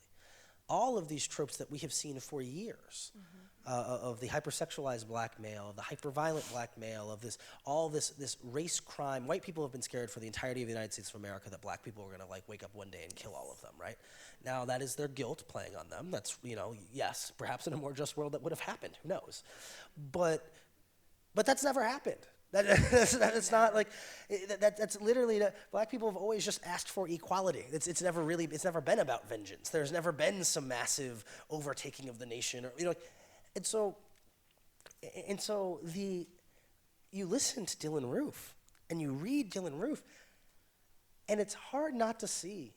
All of these tropes that we have seen for years, of the hypersexualized black male, of the hyperviolent black male, of this race crime. White people have been scared for the entirety of the United States of America that black people were going to wake up one day and kill all of them, right? Now that is their guilt playing on them. That's, yes, perhaps in a more just world that would have happened. Who knows? But that's never happened. That's not like that's literally black people have always just asked for equality. It's never been about vengeance. There's never been some massive overtaking of the nation, and so you listen to Dylan Roof and you read Dylan Roof, and it's hard not to see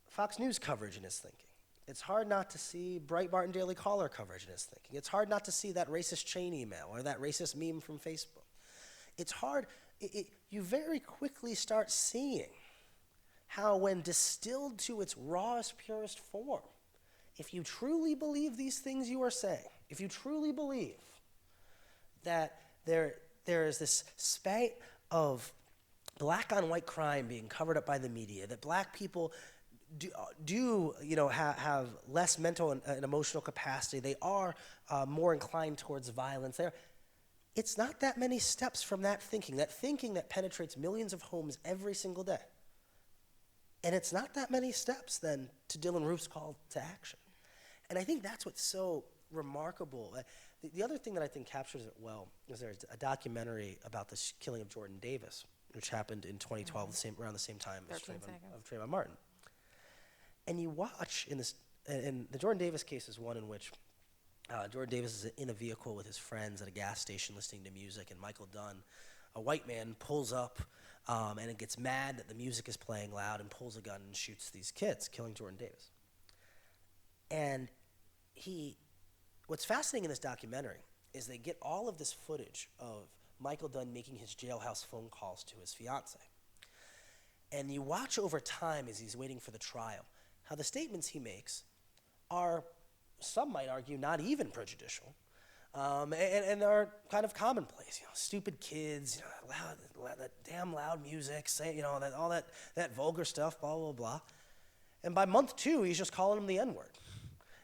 Fox News coverage in his thinking. It's hard not to see Breitbart and Daily Caller coverage in his thinking. It's hard not to see that racist chain email or that racist meme from Facebook. It's hard. You very quickly start seeing how, when distilled to its rawest, purest form, if you truly believe these things you are saying, if you truly believe that there is this spate of black on white crime being covered up by the media, that black people have less mental and emotional capacity, they are more inclined towards violence. It's not that many steps from that thinking that penetrates millions of homes every single day. And it's not that many steps then to Dylan Roof's call to action. And I think that's what's so remarkable. The other thing that I think captures it well is there's a documentary about the killing of Jordan Davis which happened in 2012, around the same time as 13 seconds. Trayvon Martin. And you watch in this, and the Jordan Davis case is one in which Jordan Davis is in a vehicle with his friends at a gas station listening to music, and Michael Dunn, a white man, pulls up and it gets mad that the music is playing loud and pulls a gun and shoots these kids, killing Jordan Davis. And what's fascinating in this documentary is they get all of this footage of Michael Dunn making his jailhouse phone calls to his fiance. And you watch over time as he's waiting for the trial, how the statements he makes are, some might argue, not even prejudicial, and are kind of commonplace. Stupid kids, that damn loud music, all that vulgar stuff, blah, blah, blah. And by month 2, he's just calling him the N-word.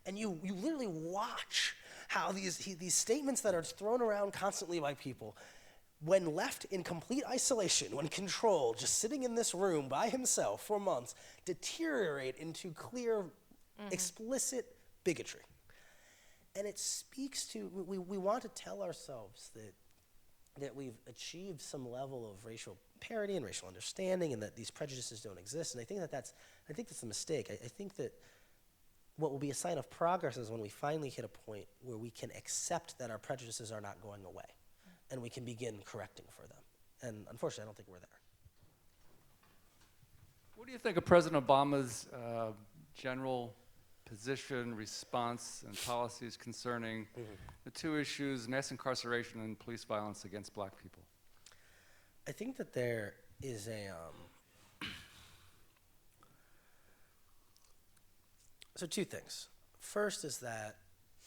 And you literally watch how these statements that are thrown around constantly by people, when left in complete isolation, when controlled, just sitting in this room by himself for months, deteriorate into clear, explicit bigotry. And it speaks to, we want to tell ourselves that we've achieved some level of racial parity and racial understanding, and that these prejudices don't exist. And I think that's a mistake. I think that what will be a sign of progress is when we finally hit a point where we can accept that our prejudices are not going away, and we can begin correcting for them. And unfortunately, I don't think we're there. What do you think of President Obama's general position, response, and policies concerning the two issues, mass incarceration and police violence against black people? I think that there is so two things. First is that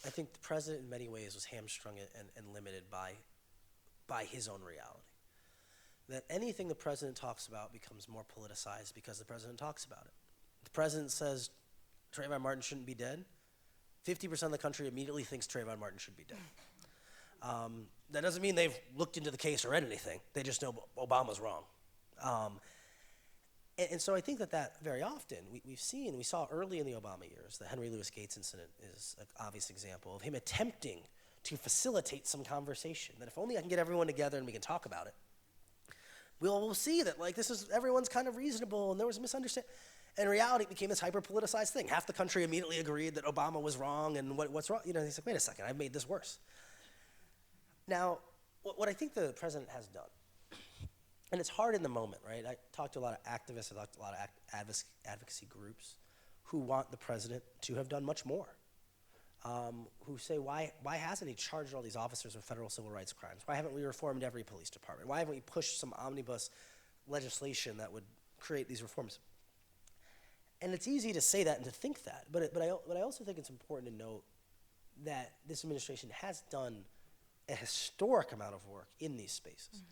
I think the president in many ways was hamstrung and limited by his own reality. That anything the president talks about becomes more politicized because the president talks about it. The president says Trayvon Martin shouldn't be dead. 50% of the country immediately thinks Trayvon Martin should be dead. That doesn't mean they've looked into the case or read anything. They just know Obama's wrong. And so I think that very often we saw early in the Obama years, the Henry Louis Gates incident is an obvious example of him attempting to facilitate some conversation, that if only I can get everyone together and we can talk about it, we'll see that everyone's kind of reasonable and there was a misunderstanding. In reality, it became this hyper-politicized thing. Half the country immediately agreed that Obama was wrong, and what's wrong? He's like, wait a second, I've made this worse. Now, what I think the president has done, and it's hard in the moment, right? I talked to a lot of activists, I talked to a lot of advocacy groups who want the president to have done much more, who say, why hasn't he charged all these officers with federal civil rights crimes? Why haven't we reformed every police department? Why haven't we pushed some omnibus legislation that would create these reforms? And it's easy to say that and to think that, but I also think it's important to note that this administration has done a historic amount of work in these spaces.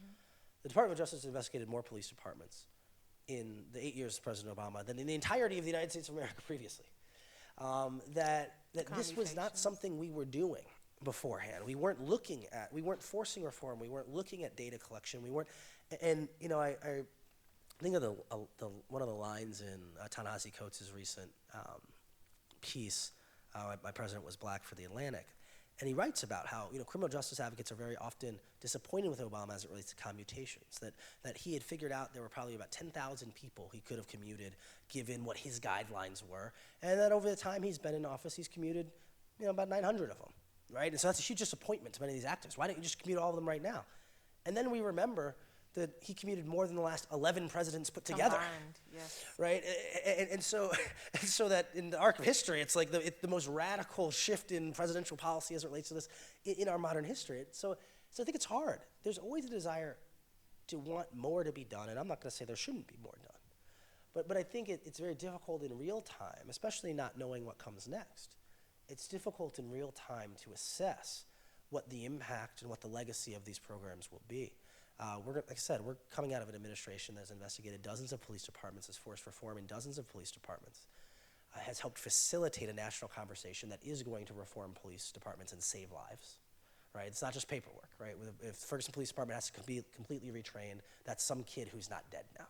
The Department of Justice investigated more police departments in the 8 years of President Obama than in the entirety of the United States of America previously. That this was not something we were doing beforehand. We weren't forcing reform. We weren't looking at data collection. I think of one of the lines in Ta-Nehisi Coates' recent piece, My President Was Black, for The Atlantic. And he writes about how criminal justice advocates are very often disappointed with Obama as it relates to commutations, that he had figured out there were probably about 10,000 people he could have commuted given what his guidelines were, and that over the time he's been in office, he's commuted about 900 of them, right? And so that's a huge disappointment to many of these activists. Why don't you just commute all of them right now? And then we remember that he commuted more than the last 11 presidents put together. Combined, yes. Right? And so that in the arc of history, it's like the most radical shift in presidential policy as it relates to this in our modern history. So I think it's hard. There's always a desire to want more to be done, and I'm not going to say there shouldn't be more done. But I think it's very difficult in real time, especially not knowing what comes next. It's difficult in real time to assess what the impact and what the legacy of these programs will be. Like I said, we're coming out of an administration that has investigated dozens of police departments, has forced reform in dozens of police departments, has helped facilitate a national conversation that is going to reform police departments and save lives, right? It's not just paperwork, right? If the Ferguson Police Department has to be completely retrained, that's some kid who's not dead now.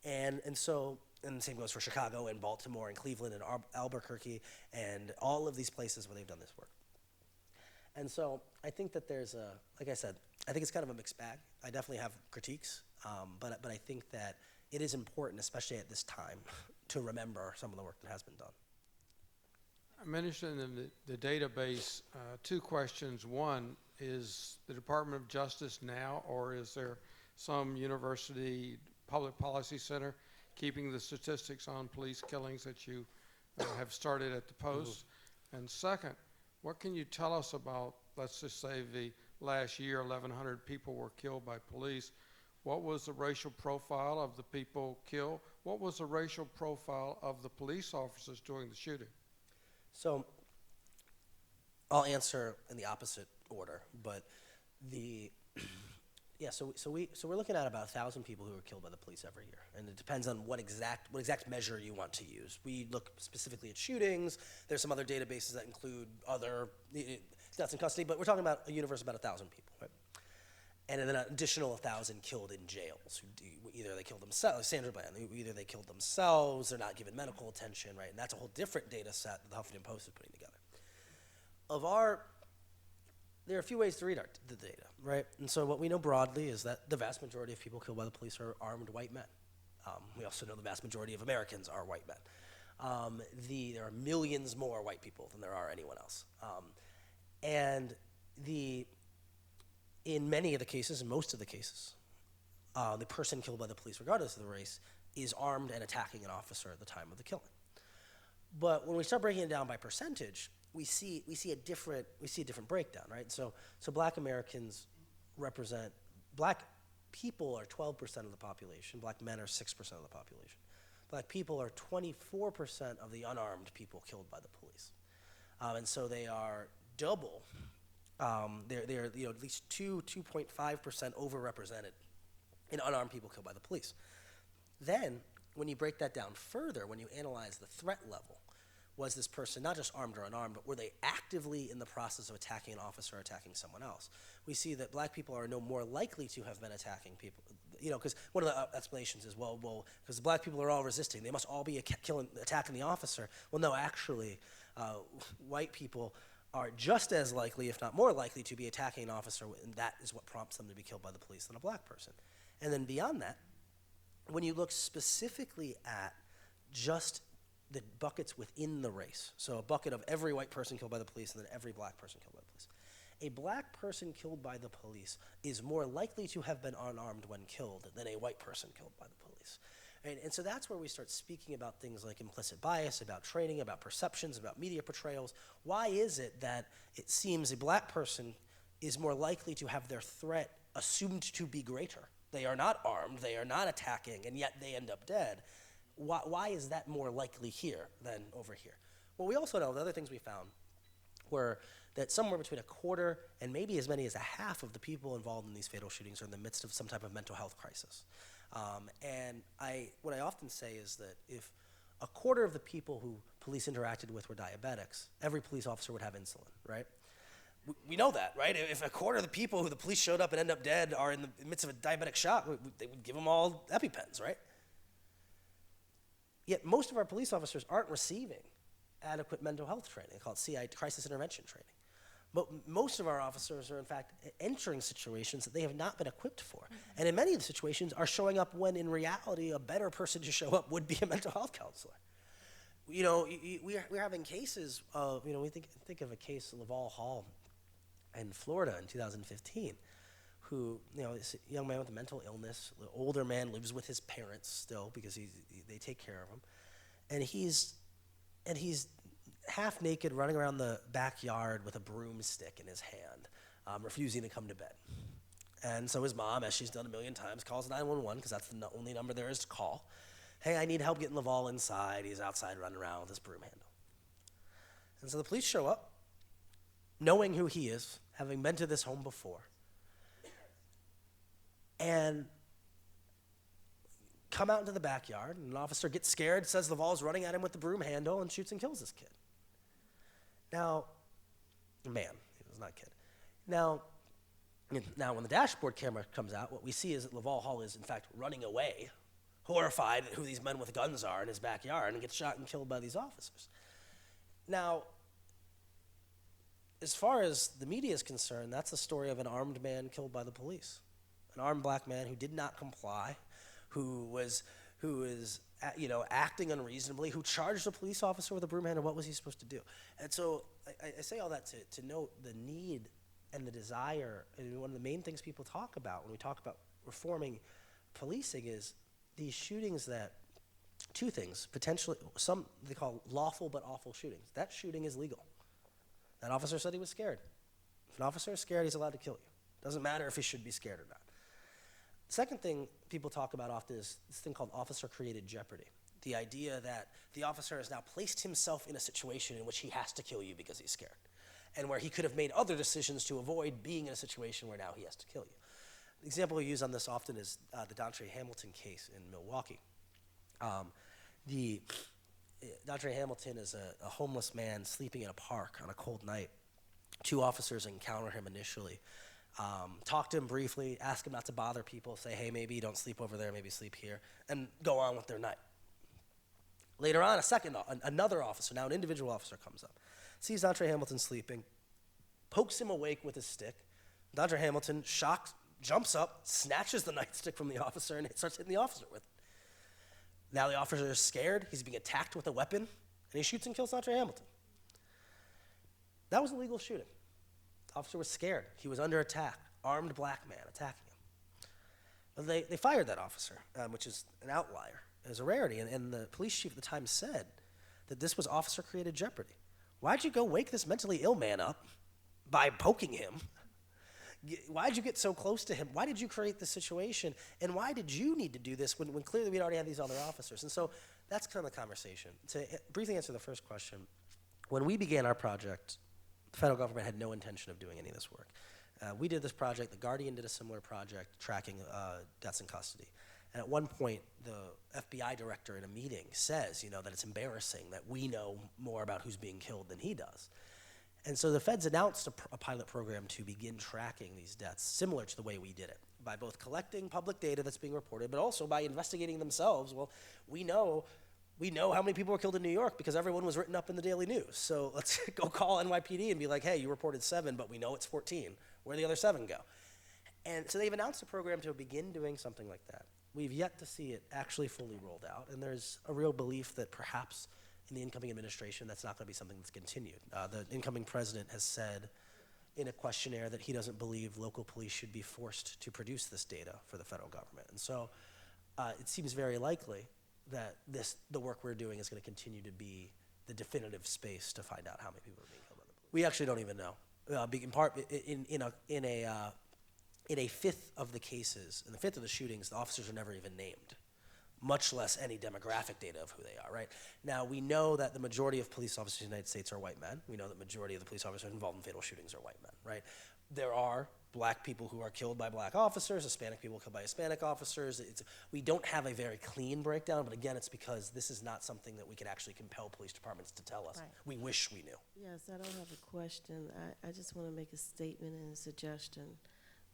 And the same goes for Chicago and Baltimore and Cleveland and Albuquerque and all of these places where they've done this work. And so I think that like I said, I think it's kind of a mixed bag. I definitely have critiques. But I think that it is important, especially at this time, to remember some of the work that has been done. I mentioned in the database, two questions. One, is the Department of Justice now, or is there some university public policy center keeping the statistics on police killings that you have started at the Post? And second, what can you tell us about, let's just say the last year, 1,100 people were killed by police. What was the racial profile of the people killed? What was the racial profile of the police officers during the shooting? So I'll answer in the opposite order, but so we're looking at about 1,000 people who are killed by the police every year, and it depends on what exact measure you want to use. We look specifically at shootings. There's some other databases that include other deaths in custody, but we're talking about a universe of about 1,000 people, right? And then an additional 1,000 killed in jails. Either they killed themselves, Sandra Bland, either they killed themselves, they're not given medical attention, right? And that's a whole different data set that the Huffington Post is putting together. There are a few ways to read the data, right? And so what we know broadly is that the vast majority of people killed by the police are armed white men. We also know the vast majority of Americans are white men. There are millions more white people than there are anyone else. In many of the cases, in most of the cases, the person killed by the police, regardless of the race, is armed and attacking an officer at the time of the killing. But when we start breaking it down by percentage, we see a different breakdown, right? So black Americans black people are 12% of the population, black men are 6% of the population. Black people are 24% of the unarmed people killed by the police. And so they are double. They're at least 2.5% overrepresented in unarmed people killed by the police. Then, when you break that down further, when you analyze the threat level, was this person not just armed or unarmed, but were they actively in the process of attacking an officer or attacking someone else? We see that black people are no more likely to have been attacking people, because one of the explanations is, because the black people are all resisting, they must all be attacking the officer. Well, no, actually, white people are just as likely, if not more likely, to be attacking an officer, and that is what prompts them to be killed by the police than a black person. And then beyond that, when you look specifically at just the buckets within the race, so a bucket of every white person killed by the police and then every black person killed by the police, a black person killed by the police is more likely to have been unarmed when killed than a white person killed by the police. And so that's where we start speaking about things like implicit bias, about training, about perceptions, about media portrayals. Why is it that it seems a black person is more likely to have their threat assumed to be greater? They are not armed, they are not attacking, and yet they end up dead. Why is that more likely here than over here? Well, we also know the other things we found were that somewhere between a quarter and maybe as many as a half of the people involved in these fatal shootings are in the midst of some type of mental health crisis. What I often say is that if a quarter of the people who police interacted with were diabetics, every police officer would have insulin, right? We know that, right? If a quarter of the people who the police showed up and end up dead are in the midst of a diabetic shock, they would give them all EpiPens, right? Yet most of our police officers aren't receiving adequate mental health training. They call it CI, crisis intervention training. But most of our officers are, in fact, entering situations that they have not been equipped for. And in many of the situations are showing up when, in reality, a better person to show up would be a mental health counselor. We're having cases of, we think of a case, Laval Hall in Florida in 2015, who, this young man with a mental illness, the older man lives with his parents still because they take care of him. And he's half naked, running around the backyard with a broomstick in his hand, refusing to come to bed. And so his mom, as she's done a million times, calls 911 because that's the only number there is to call. Hey, I need help getting Laval inside. He's outside running around with his broom handle. And so the police show up, knowing who he is, having been to this home before, and come out into the backyard, and an officer gets scared, says Laval's running at him with the broom handle, and shoots and kills this kid. Now, man, he was not a kid. Now, when the dashboard camera comes out, what we see is that Laval Hall is, in fact, running away, horrified at who these men with guns are in his backyard, and gets shot and killed by these officers. Now, as far as the media is concerned, that's the story of an armed man killed by the police. an armed black man who did not comply, who was acting unreasonably, who charged a police officer with a broom handle. What was he supposed to do? And so I say all that to note the need and the desire. And one of the main things people talk about when we talk about reforming policing is these shootings that, two things, potentially, some they call lawful but awful shootings. That shooting is legal. That officer said he was scared. If an officer is scared, he's allowed to kill you. Doesn't matter if he should be scared or not. Second thing people talk about often is this thing called officer-created jeopardy. The idea that the officer has now placed himself in a situation in which he has to kill you because he's scared, and where he could have made other decisions to avoid being in a situation where now he has to kill you. The example we use on this often is the Dontre Hamilton case in Milwaukee. Dontre Hamilton is a homeless man sleeping in a park on a cold night. Two officers encounter him initially. Talk to him briefly, ask him not to bother people, say, hey, maybe you don't sleep over there, maybe sleep here, and go on with their night. Later on, another officer, now an individual officer, comes up, sees Dontre Hamilton sleeping, pokes him awake with his stick. Dontre Hamilton, shocked, jumps up, snatches the nightstick from the officer, and starts hitting the officer with it. Now the officer is scared, he's being attacked with a weapon, and he shoots and kills Dontre Hamilton. That was a legal shooting. The officer was scared. He was under attack. Armed black man attacking him. But they fired that officer, which is an outlier. It was a rarity. And the police chief at the time said that this was officer-created jeopardy. Why'd you go wake this mentally ill man up by poking him? Why'd you get so close to him? Why did you create this situation? And why did you need to do this when clearly we'd already had these other officers? And so that's kind of the conversation. To briefly answer the first question, when we began our project, the federal government had no intention of doing any of this work. We did this project. The Guardian did a similar project tracking deaths in custody. And at one point, the FBI director in a meeting says, that it's embarrassing that we know more about who's being killed than he does. And so the feds announced a pilot program to begin tracking these deaths, similar to the way we did it, by both collecting public data that's being reported, but also by investigating themselves. Well, we know how many people were killed in New York because everyone was written up in the Daily News. So let's go call NYPD and be like, hey, you reported 7, but we know it's 14. Where'd the other 7 go? And so they've announced a program to begin doing something like that. We've yet to see it actually fully rolled out, and there's a real belief that perhaps in the incoming administration that's not going to be something that's continued. The incoming president has said in a questionnaire that he doesn't believe local police should be forced to produce this data for the federal government. And so it seems very likely that the work we're doing is going to continue to be the definitive space to find out how many people are being killed by the police. We actually don't even know. In part, in a fifth of the cases, in the fifth of the shootings, the officers are never even named, much less any demographic data of who they are, right? Now, we know that the majority of police officers in the United States are white men. We know that the majority of the police officers involved in fatal shootings are white men, right? There are black people who are killed by black officers, Hispanic people killed by Hispanic officers. We don't have a very clean breakdown, but again, it's because this is not something that we can actually compel police departments to tell us. Right. We wish we knew. Yes, I don't have a question. I just want to make a statement and a suggestion.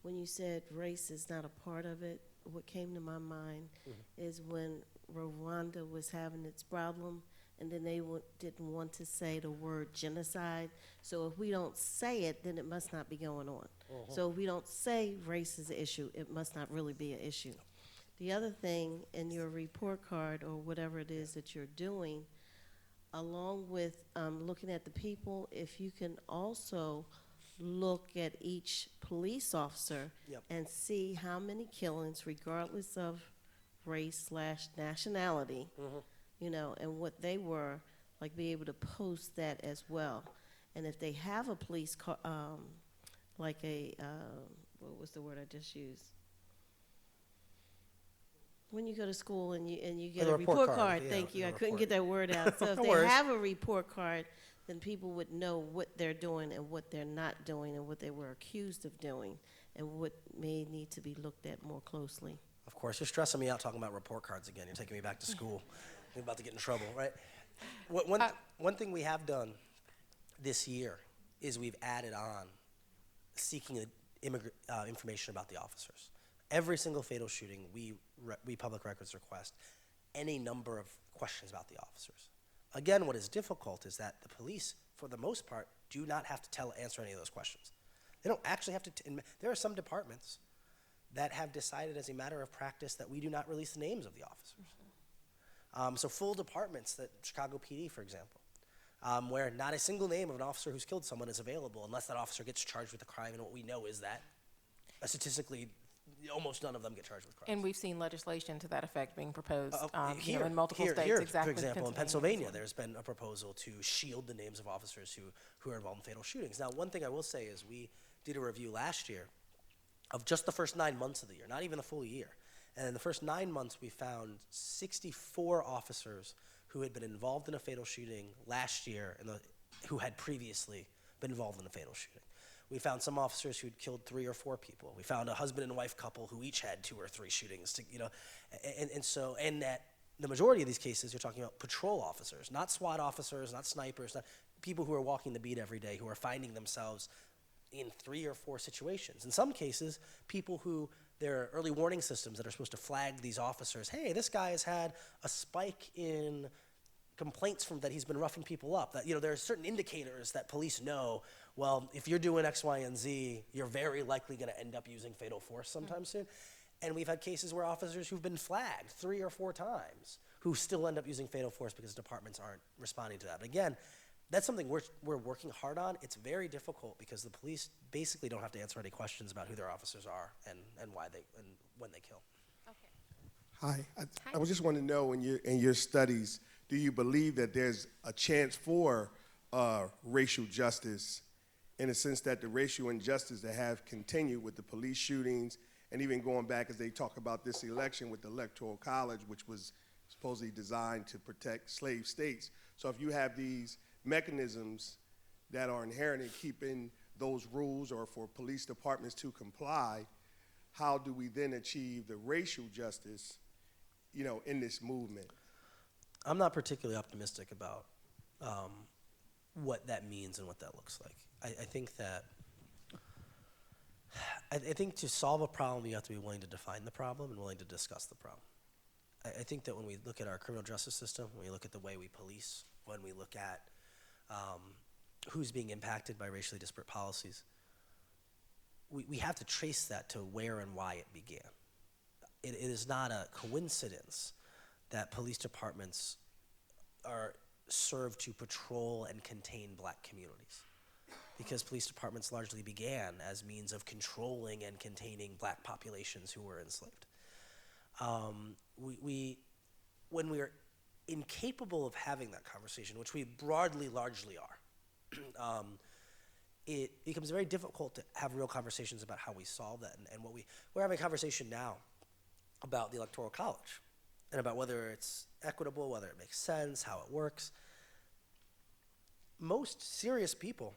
When you said race is not a part of it, what came to my mind is when Rwanda was having its problem, and then they didn't want to say the word genocide. So if we don't say it, then it must not be going on. So if we don't say race is an issue, it must not really be an issue. The other thing in your report card or whatever it is that you're doing, along with looking at the people, if you can also look at each police officer and see how many killings, regardless of race/nationality, and what they were, like be able to post that as well. And if they have a police car, like a, what was the word I just used? When you go to school and you get a report card, thank you, I couldn't get that word out. So if they have a report card, then people would know what they're doing and what they're not doing and what they were accused of doing and what may need to be looked at more closely. Of course, you're stressing me out talking about report cards again. You're taking me back to school. I'm about to get in trouble, right? One thing we have done this year is we've added on seeking information about the officers. Every single fatal shooting, we public records request any number of questions about the officers. Again, what is difficult is that the police, for the most part, do not have to answer any of those questions. They don't actually have to. There are some departments that have decided as a matter of practice that we do not release the names of the officers. So full departments, that Chicago PD, for example, where not a single name of an officer who's killed someone is available unless that officer gets charged with a crime, and what we know is that statistically, almost none of them get charged with crimes. And we've seen legislation to that effect being proposed, Here, in multiple states. here, Exactly. for example, in Pennsylvania, there's been a proposal to shield the names of officers who are involved in fatal shootings. Now, one thing I will say is we did a review last year of just the first 9 months of the year, not even the full year. And in the first 9 months, we found 64 officers who had been involved in a fatal shooting last year and who had previously been involved in a fatal shooting. We found some officers who'd killed 3 or 4 people. We found a husband and wife couple who each had 2 or 3 shootings. And that the majority of these cases, you're talking about patrol officers, not SWAT officers, not snipers, not people who are walking the beat every day, who are finding themselves in 3 or 4 situations. In some cases, people who there are early warning systems that are supposed to flag these officers. Hey, this guy has had a spike in complaints from that he's been roughing people up. That there are certain indicators that police know. Well, if you're doing X, Y, and Z, you're very likely going to end up using fatal force sometime soon. And we've had cases where officers who've been flagged 3 or 4 times who still end up using fatal force because departments aren't responding to that. But again, that's something we're working hard on. It's very difficult because the police basically don't have to answer any questions about who their officers are and why they and when they kill. Hi. I was just wanting to know, in your studies, do you believe that there's a chance for racial justice, in the sense that the racial injustice that have continued with the police shootings, and even going back as they talk about this election with the Electoral College, which was supposedly designed to protect slave states? So if you have these mechanisms that are inherent in keeping those rules, or for police departments to comply, how do we then achieve the racial justice, in this movement? I'm not particularly optimistic about what that means and what that looks like. I think that I think to solve a problem, you have to be willing to define the problem and willing to discuss the problem. I think that when we look at our criminal justice system, when we look at the way we police, when we look at who's being impacted by racially disparate policies, we have to trace that to where and why it began. It is not a coincidence that police departments are served to patrol and contain black communities, because police departments largely began as means of controlling and containing black populations who were enslaved. When we are incapable of having that conversation, which we broadly largely are, it becomes very difficult to have real conversations about how we solve that. And we're having a conversation now about the Electoral College and about whether it's equitable, whether it makes sense, how it works. Most serious people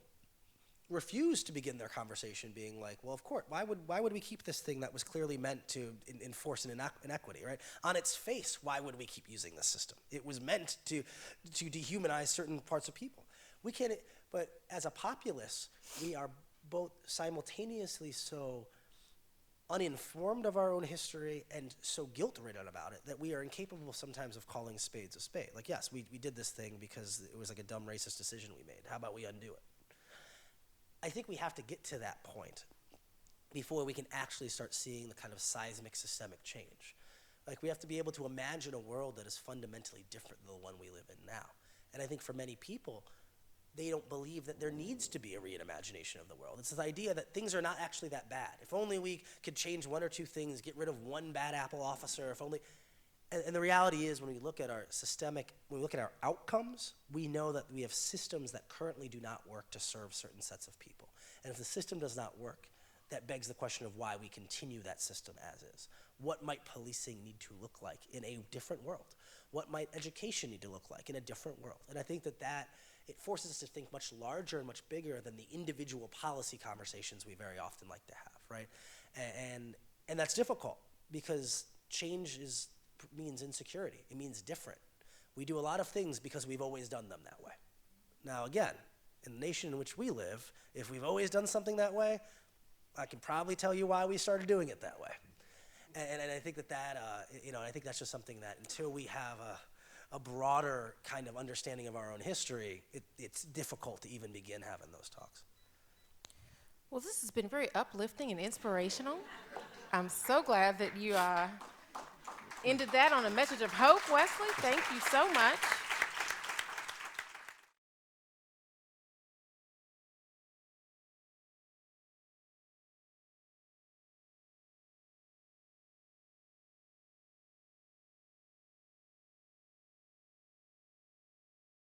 refuse to begin their conversation being like, well, of course, why would we keep this thing that was clearly meant to enforce an inequity, right? On its face, why would we keep using this system? It was meant to dehumanize certain parts of people. We can't, but as a populace, we are both simultaneously so uninformed of our own history and so guilt-ridden about it that we are incapable sometimes of calling spades a spade. Like, yes, we did this thing because it was like a dumb racist decision we made. How about we undo it? I think we have to get to that point before we can actually start seeing the kind of seismic systemic change. Like, we have to be able to imagine a world that is fundamentally different than the one we live in now. And I think for many people, they don't believe that there needs to be a reimagination of the world. It's this idea that things are not actually that bad. If only we could change 1 or 2 things, get rid of one bad apple officer, if only. And the reality is, when we look at our when we look at our outcomes, we know that we have systems that currently do not work to serve certain sets of people. And if the system does not work, that begs the question of why we continue that system as is. What might policing need to look like in a different world? What might education need to look like in a different world? And I think that it forces us to think much larger and much bigger than the individual policy conversations we very often like to have, right? And that's difficult because change means insecurity. It means different. We do a lot of things because we've always done them that way. Now, again, in the nation in which we live, if we've always done something that way, I can probably tell you why we started doing it that way. And I think I think that's just something that until we have a broader kind of understanding of our own history, it's difficult to even begin having those talks. Well, this has been very uplifting and inspirational. I'm so glad that you ended that on a message of hope, Wesley. Thank you so much.